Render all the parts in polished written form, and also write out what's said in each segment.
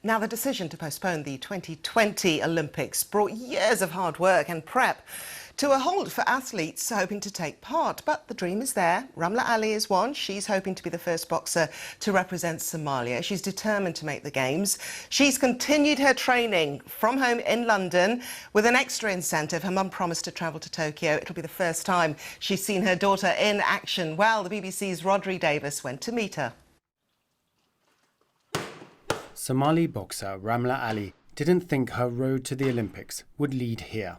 Now, the decision to postpone the 2020 Olympics brought years of hard work and prep to a halt for athletes hoping to take part. But the dream is there. Ramla Ali is one. She's hoping to be the first boxer to represent Somalia. She's determined to make the Games. She's continued her training from home in London with an extra incentive. Her mum promised to travel to Tokyo. It'll be the first time she's seen her daughter in action. Well, the BBC's Rhodri Davies went to meet her. Somali boxer Ramla Ali didn't think her road to the Olympics would lead here.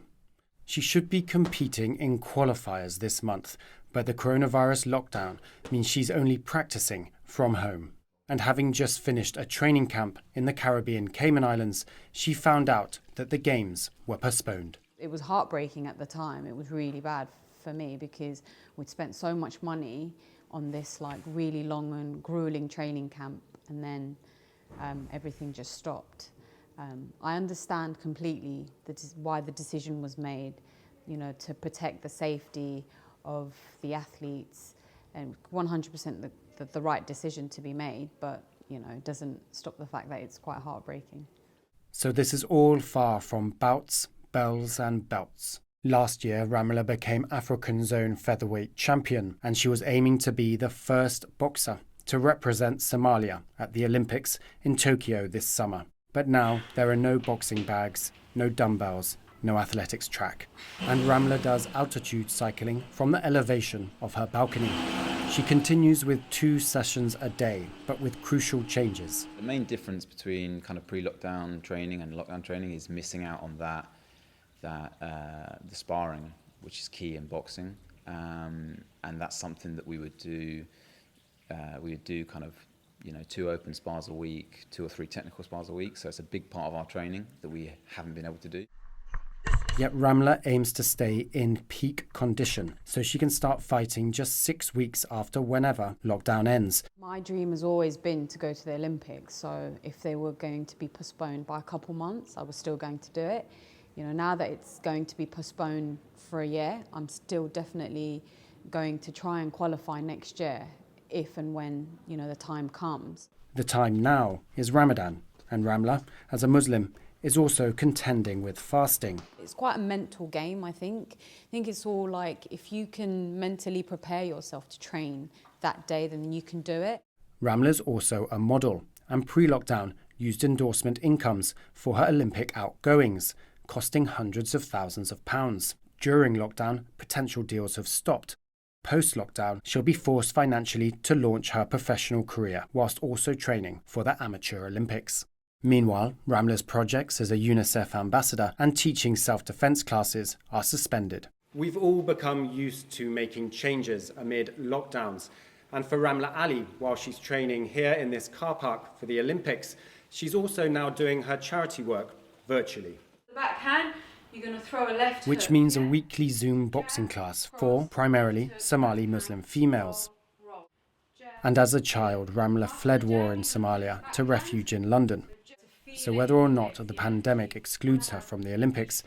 She should be competing in qualifiers this month, but the coronavirus lockdown means she's only practicing from home. And having just finished a training camp in the Caribbean Cayman Islands, she found out that the Games were postponed. It was heartbreaking at the time. It was really bad for me because we'd spent so much money on this really long and grueling training camp, and then everything just stopped. I understand completely why the decision was made, to protect the safety of the athletes, and 100% the right decision to be made, but it doesn't stop the fact that it's quite heartbreaking. So this is all far from bouts, bells and belts. Last year, Ramla became African Zone featherweight champion, and she was aiming to be the first boxer to represent Somalia at the Olympics in Tokyo this summer. But now there are no boxing bags, no dumbbells, no athletics track. And Ramla does altitude cycling from the elevation of her balcony. She continues with 2 sessions a day, but with crucial changes. The main difference between kind of pre-lockdown training and lockdown training is missing out on the sparring, which is key in boxing. And that's something that we would do. We would do kind of 2 open spars a week, 2 or 3 technical spars a week. So it's a big part of our training that we haven't been able to do. Yet Ramla aims to stay in peak condition so she can start fighting just 6 weeks after whenever lockdown ends. My dream has always been to go to the Olympics. So if they were going to be postponed by a couple months, I was still going to do it. Now that it's going to be postponed for a year, I'm still definitely going to try and qualify next year, if and when, the time comes. The time now is Ramadan, and Ramla, as a Muslim, is also contending with fasting. It's quite a mental game, I think. I think it's all like, if you can mentally prepare yourself to train that day, then you can do it. Ramla's also a model, and pre-lockdown used endorsement incomes for her Olympic outgoings, costing hundreds of thousands of pounds. During lockdown, potential deals have stopped. Post-lockdown, she'll be forced financially to launch her professional career whilst also training for the Amateur Olympics. Meanwhile, Ramla's projects as a UNICEF ambassador and teaching self-defense classes are suspended. We've all become used to making changes amid lockdowns. And for Ramla Ali, while she's training here in this car park for the Olympics, she's also now doing her charity work virtually. The backhand. You're going to throw a left which hook, means a weekly Zoom boxing class for primarily Somali Muslim females. And as a child, Ramla fled war in Somalia to refuge in London. So whether or not the pandemic excludes her from the Olympics,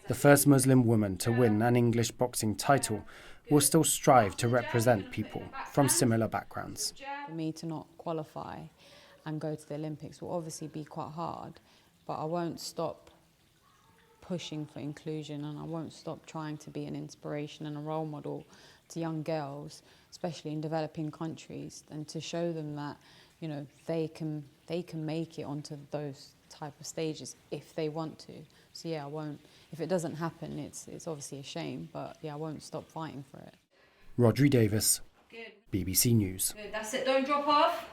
the first Muslim woman to win an English boxing title will still strive to represent people from similar backgrounds. For me to not qualify and go to the Olympics will obviously be quite hard, but I won't stop pushing for inclusion, and I won't stop trying to be an inspiration and a role model to young girls, especially in developing countries, and to show them that they can make it onto those type of stages if they want to. So yeah, I won't. If it doesn't happen, it's obviously a shame, but yeah, I won't stop fighting for it. Rhodri Davies, Good. BBC News. Good. That's it. Don't drop off.